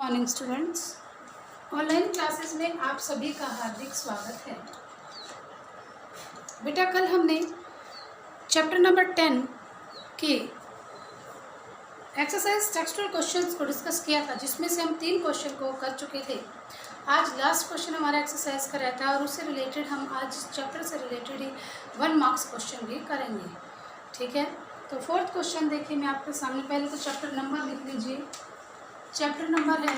Morning students, online classes में आप सभी का हार्दिक स्वागत है। बेटा, कल हमने चैप्टर नंबर 10 के एक्सरसाइज टेक्सचुअल क्वेश्चंस को डिस्कस किया था, जिसमें से हम 3 क्वेश्चन को कर चुके थे। आज लास्ट क्वेश्चन हमारा एक्सरसाइज का रहता है और उससे रिलेटेड हम आज इस चैप्टर से रिलेटेड ही 1 मार्क्स क्वेश्चन भी करेंगे। ठीक है, तो 4th क्वेश्चन देखिए मैं आपके सामने। पहले तो चैप्टर नंबर लिख लीजिए। चैप्टर नंबर है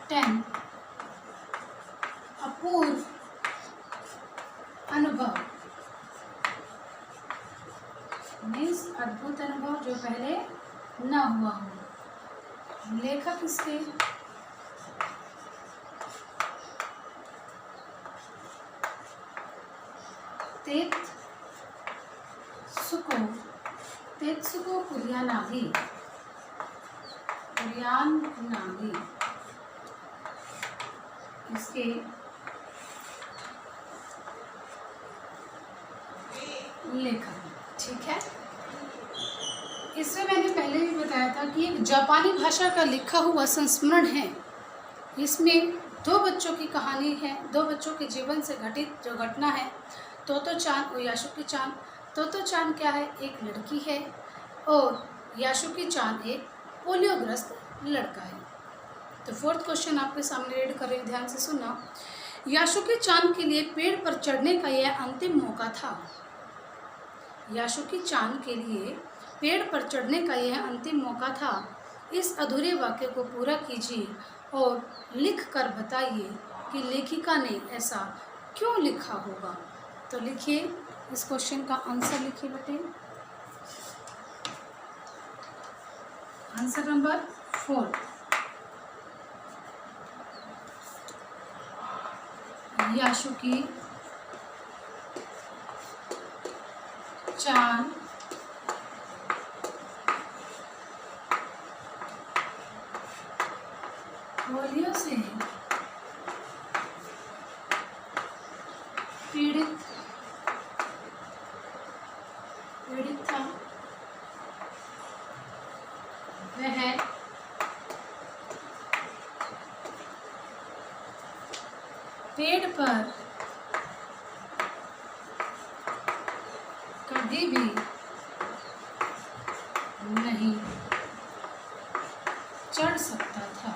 10, अपूर्व अनुभव, मीन्स अद्भुत अनुभव जो पहले न हुआ हो। लेखक इसके तेत्सुको कुरियानागी इसके लेखक। ठीक है, इसमें मैंने पहले भी बताया था कि एक जापानी भाषा का लिखा हुआ संस्मरण है। इसमें 2 बच्चों की कहानी है, 2 बच्चों के जीवन से घटित जो घटना है, तोतो-चान और यासुकी-चान। तोतो-चान क्या है? एक लड़की है और यासुकी-चान एक पोलियोग्रस्त लड़का है। तो 4th क्वेश्चन आपके सामने रीड कर रही, ध्यान से सुनना। यासुकी-चान के लिए पेड़ पर चढ़ने का यह अंतिम मौका था। यासुकी-चान के लिए पेड़ पर चढ़ने का यह अंतिम मौका था। इस अधूरे वाक्य को पूरा कीजिए और लिख कर बताइए कि लेखिका ने ऐसा क्यों लिखा होगा। तो लिखिए, इस क्वेश्चन का आंसर लिखिए बेटे। आंसर नंबर 4, यासुकी-चान पोलियो से पीड़ित था। वह पेड़ पर कभी भी नहीं चढ़ सकता था।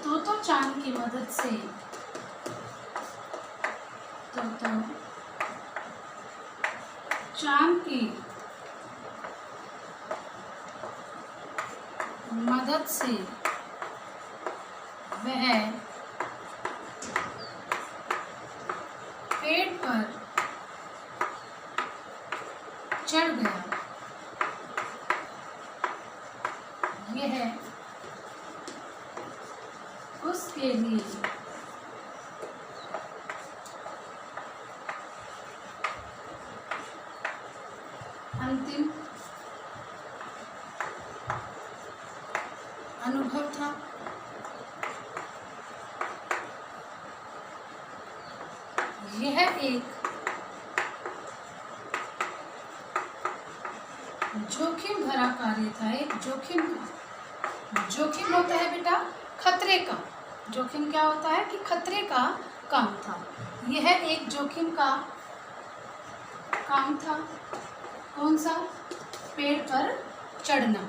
तोतो-चान की मदद से तोतो-चान की मदद से वह पेड़ पर चढ़ गया। यह उसके लिए अंतिम अनुभव था। यह एक जोखिम भरा कार्य था। एक जोखिम होता है बेटा खतरे का। जोखिम क्या होता है कि खतरे का काम था। यह एक जोखिम का काम था। कौन सा? पेड़ पर चढ़ना।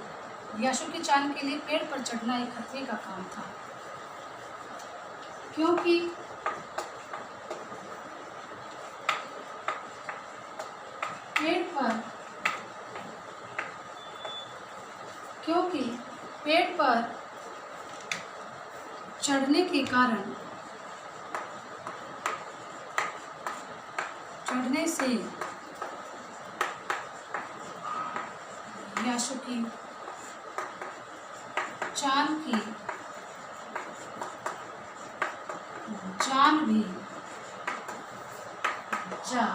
यासुकी-चान के लिए पेड़ पर चढ़ना एक खतरे का काम था, क्योंकि पेड़ पर चढ़ने के कारण चढ़ने से यासुकी-चान की जान भी जा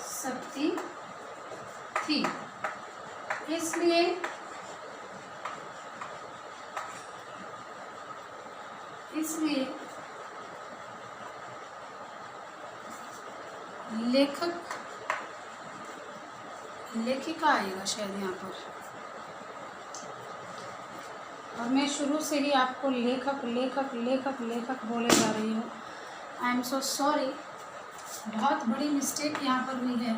सकती थी। इसलिए लेखक लेखिका आएगा शायद यहाँ पर। और मैं शुरू से ही आपको लेखक लेखक लेखक लेखक बोले जा रही हूँ। आई एम सो सॉरी, बहुत बड़ी मिस्टेक यहाँ पर हुई है।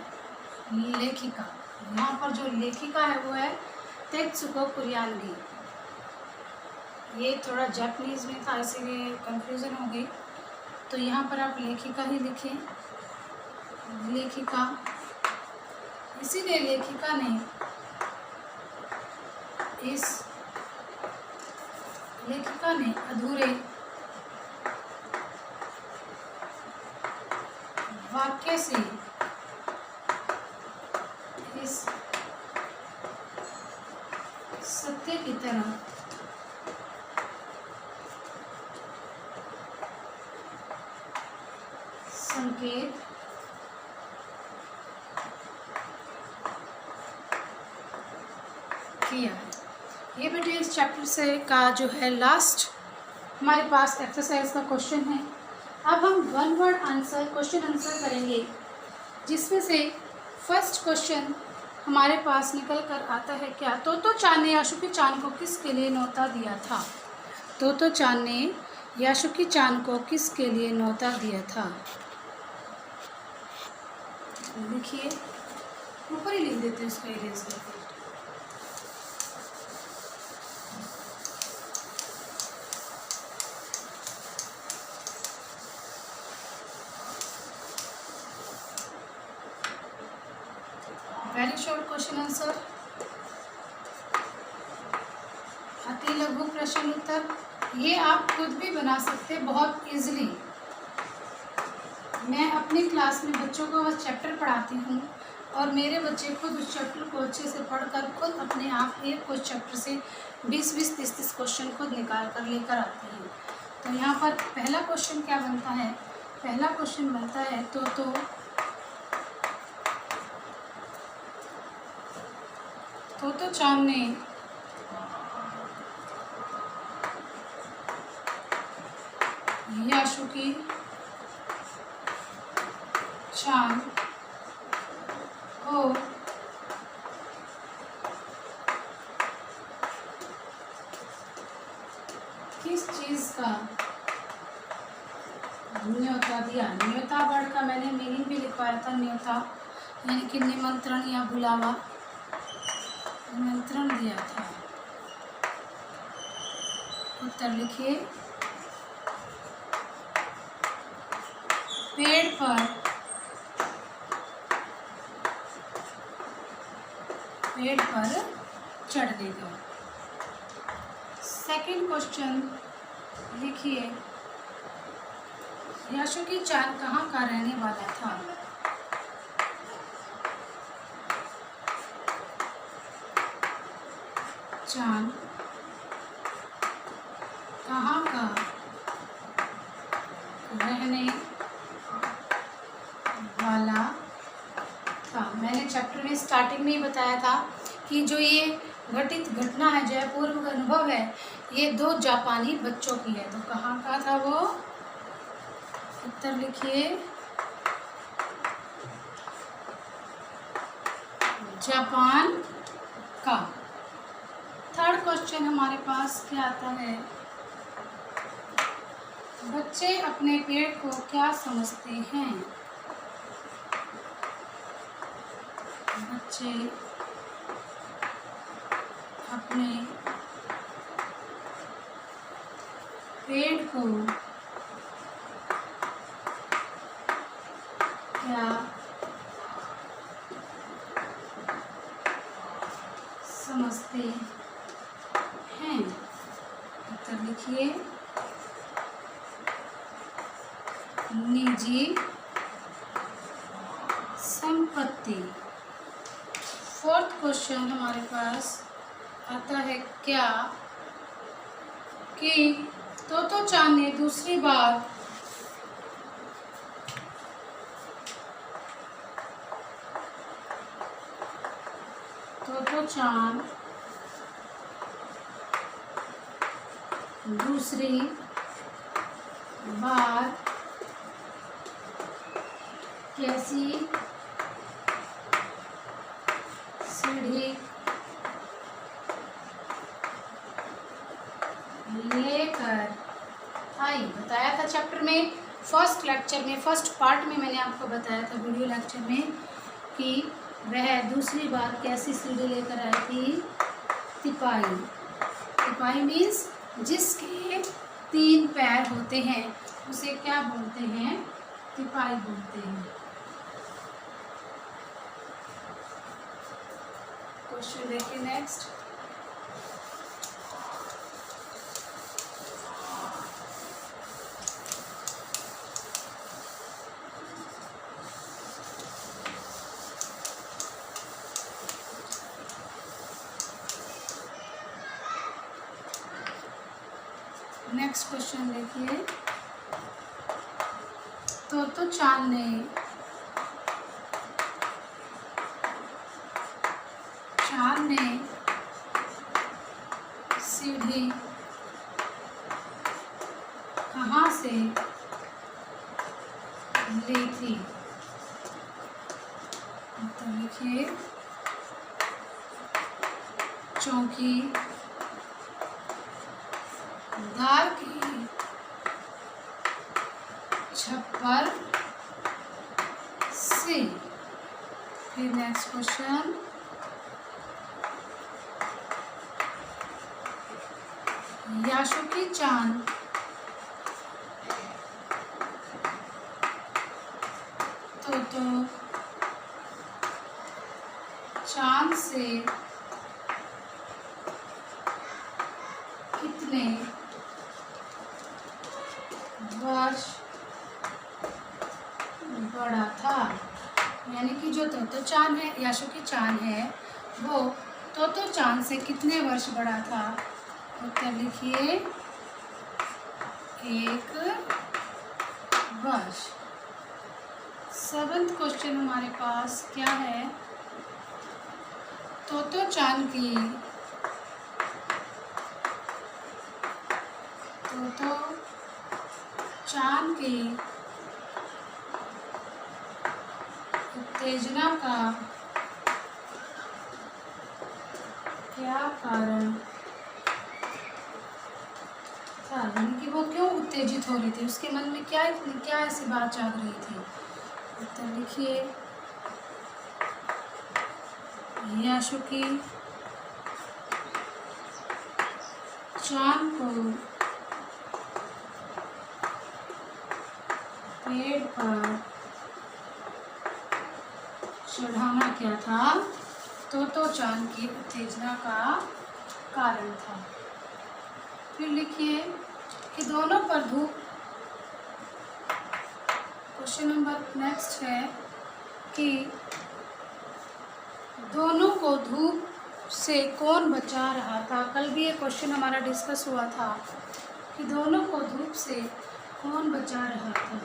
लेखिका, यहाँ पर जो लेखिका है वो है तेत्सुको कुरियानगी। ये थोड़ा जापानीज़ में था इसीलिए कंफ्यूजन हो गई, तो यहाँ पर आप लेखिका ही लिखें। लेखिका, इसीलिए लेखिका ने अधूरे वाक्य से इस सत्य की तरह संकेत किया है। ये बेटे इस चैप्टर से का जो है लास्ट हमारे पास एक्सरसाइज का क्वेश्चन है। अब हम one word answer question answer करेंगे, जिसमें से फर्स्ट क्वेश्चन हमारे पास निकल कर आता है क्या? तोतो चान ने यासुकी चान को किसके लिए न्योता दिया था? तोतो चान ने यासुकी चान को किसके लिए न्योता दिया था? लिखिए, ऊपर ही लिख देते हैं इसको इरेज करके। वेरी शॉर्ट क्वेश्चन आंसर, अति लघु प्रश्न उत्तर। ये आप खुद भी बना सकते हैं बहुत इजीली। मैं अपनी क्लास में बच्चों को बस चैप्टर पढ़ाती हूँ और मेरे बच्चे खुद उस चैप्टर को अच्छे से पढ़कर खुद अपने आप एक कुछ चैप्टर से 20-20, 30-30 क्वेश्चन खुद निकाल कर लेकर आते हैं। तो यहाँ पर पहला क्वेश्चन क्या बनता है? पहला क्वेश्चन बनता है तोतो चान ने यासुकी चान को किस चीज़ का न्योता दिया? न्योता वर्ड का मैंने मीनिंग भी लिखवाया था। न्योता यानी कि निमंत्रण या बुलावा, निमंत्रण दिया था। उत्तर लिखिए। पेड़ पर चढ़ने का। सेकंड क्वेश्चन लिखिए, यासुकी चान कहाँ का रहने वाला था? चान कहाँ का रहने वाला था? मैंने चैप्टर में स्टार्टिंग में ही बताया था कि जो ये घटित घटना है, जो पूर्व अनुभव है, ये 2 जापानी बच्चों की है। तो कहाँ का था वो? उत्तर लिखिए। जापान का। थर्ड क्वेश्चन हमारे पास क्या आता है? बच्चे अपने पेड़ को क्या समझते हैं? बच्चे अपने पेड़ को क्या समझते हैं? उत्तर लिखिए। निजी संपत्ति। फोर्थ क्वेश्चन हमारे पास आता है क्या कि तोतो चान ने दूसरी बार दूसरी बार कैसी सीढ़ी लेकर आई। बताया था चैप्टर में, फर्स्ट लेक्चर में, फर्स्ट पार्ट में मैंने आपको बताया था वीडियो लेक्चर में कि वह दूसरी बार कैसी सीढ़ी लेकर आई थी? तिपाई। तिपाई मीन्स जिसके 3 पैर होते हैं उसे क्या बोलते हैं? तिपाई बोलते हैं। क्वेश्चन देखिए नेक्स्ट। नेक्स्ट क्वेश्चन देखिए। तो चांद ने सीढ़ी कहाँ से ली थी? तो लिखिए चौकीदार की छप्पर से। फिर नेक्स्ट क्वेश्चन, याशुकी चांद तो चांद से कितने वर्ष बड़ा था? यानी कि जो तो चांद है, याशुकी चांद है, वो तो चांद से कितने वर्ष बड़ा था? उत्तर लिखिए 1 वर्ष। 7th क्वेश्चन हमारे पास क्या है? तो चांद की उत्तेजना का क्या कारण था? यानी कि वो क्यों उत्तेजित हो रही थी? उसके मन में क्या ऐसी बात जाग रही थी? उत्तर लिखिए याशुकी चांद को पेड़ पर चढ़ाना क्या था? तो चांद की उत्तेजना का कारण था। फिर लिखिए कि दोनों पर धूप। क्वेश्चन नंबर नेक्स्ट है कि दोनों को धूप से कौन बचा रहा था? कल भी ये क्वेश्चन हमारा डिस्कस हुआ था कि दोनों को धूप से कौन बचा रहा था?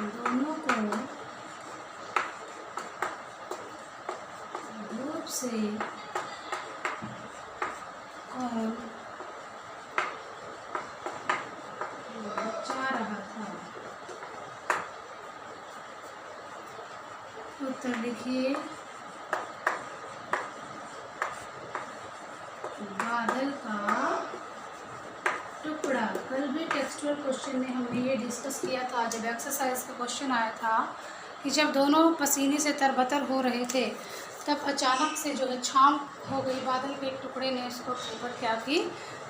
दोनों को धूप से कौन बचा रहा था? उत्तर लिखिए बादल का टुकड़ा। कल भी टेक्सचुअल क्वेश्चन में हमने ये डिस्कस किया था, जब एक्सरसाइज का क्वेश्चन आया था कि जब दोनों पसीने से तरबतर हो रहे थे तब अचानक से जो है छाँव हो गई, बादल के एक टुकड़े ने उसको ऊपर क्या की?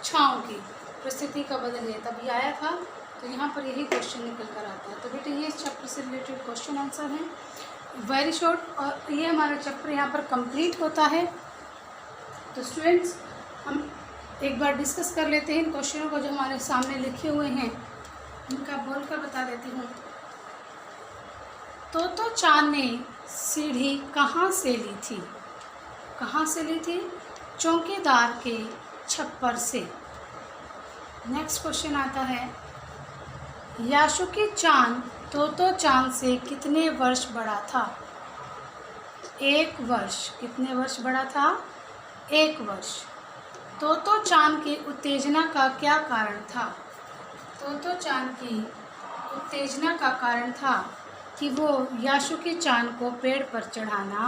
छाँव की, परिस्थिति का बदल गया, तब ये आया था। तो यहाँ पर यही क्वेश्चन निकल कर आता है। तो बेटे ये चैप्टर से रिलेटेड क्वेश्चन आंसर हैं, वेरी शॉर्ट, और ये हमारा चैप्टर यहाँ पर कंप्लीट होता है। तो स्टूडेंट्स हम एक बार डिस्कस कर लेते हैं इन क्वेश्चनों को जो हमारे सामने लिखे हुए हैं, इनका बोल कर बता देती हूँ। तो चांद ने सीढ़ी कहाँ से ली थी? कहाँ से ली थी? चौकीदार के छप्पर से। नेक्स्ट क्वेश्चन आता है, याशुकी चांद तो चांद से कितने वर्ष बड़ा था? 1 वर्ष। कितने वर्ष बड़ा था? 1 वर्ष। तो चांद की उत्तेजना का क्या कारण था? तो चांद की उत्तेजना का कारण था कि वो यासुकी चान को पेड़ पर चढ़ाना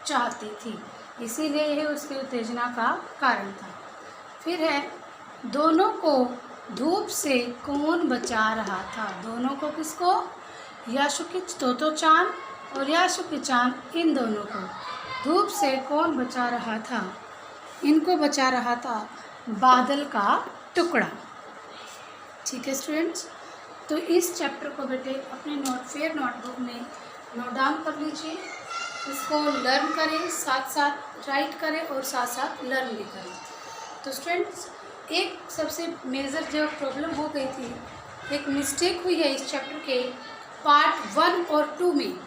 चाहती थी, इसीलिए यह उसकी उत्तेजना का कारण था। फिर है, दोनों को धूप से कौन बचा रहा था? दोनों को किसको? यासुकी तोतो चान और यासुकी चान, इन दोनों को धूप से कौन बचा रहा था? इनको बचा रहा था बादल का टुकड़ा। ठीक है स्टूडेंट्स, तो इस चैप्टर को बेटे अपने नोटबुक में नोट डाउन कर लीजिए, इसको लर्न करें, साथ साथ राइट करें और साथ साथ लर्न भी करें। तो स्टूडेंट्स, एक सबसे मेजर जो प्रॉब्लम हो गई थी, एक मिस्टेक हुई है इस चैप्टर के पार्ट 1 और 2 में।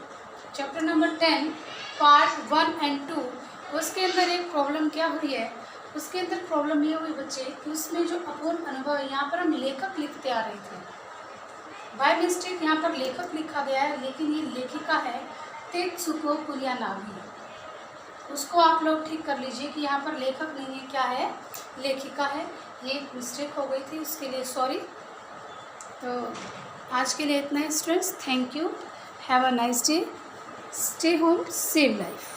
चैप्टर नंबर 10 पार्ट 1 एंड 2, उसके अंदर एक प्रॉब्लम क्या हुई है? उसके अंदर प्रॉब्लम ये हुई बच्चे कि उसमें जो अपूर्ण अनुभव है, यहाँ पर हम लेखक लिखते आ रहे थे, बाय मिस्टेक यहाँ पर लेखक लिखा गया है, लेकिन ये लेखिका है तेत्सुको कुरियानागी। उसको आप लोग ठीक कर लीजिए कि यहाँ पर लेखक नहीं है, क्या है? लेखिका है। ये मिस्टेक हो गई थी, उसके लिए सॉरी। तो आज के लिए इतना ही students, thank you, have a nice day, stay home, save life.